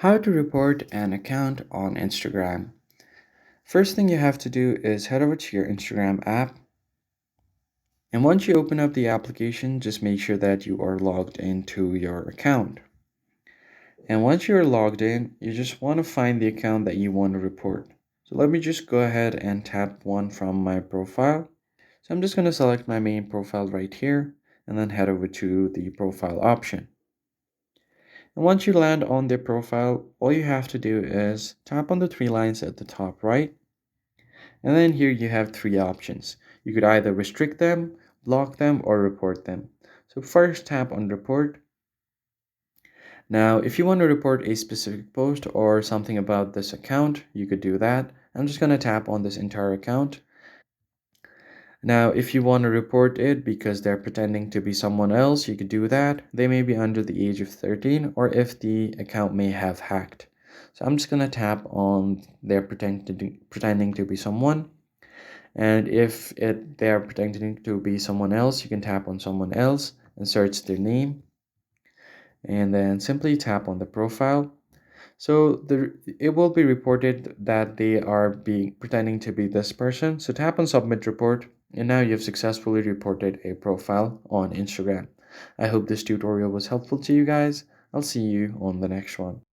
How to report an account on Instagram. First thing you have to do is head over to your Instagram app. And once you open up the application, just make sure that you are logged into your account. And once you're logged in, you just want to find the account that you want to report. So let me just go ahead and tap one from my profile. So I'm just going to select my main profile right here and then head over to the profile option. And once you land on their profile, all you have to do is tap on the three lines at the top right. And then here you have three options. You could either restrict them, block them, or report them. So first tap on report. Now, if you want to report a specific post or something about this account, you could do that. I'm just going to tap on this entire account. Now, if you want to report it because they're pretending to be someone else, you could do that. They may be under the age of 13 or if the account may have hacked. So I'm just going to tap on they're pretending to be someone. And if they are pretending to be someone else, you can tap on someone else and search their name and then simply tap on the profile. So it will be reported that they are being pretending to be this person. So tap on submit report and now you've successfully reported a profile on Instagram. I hope this tutorial was helpful to you guys. I'll see you on the next one.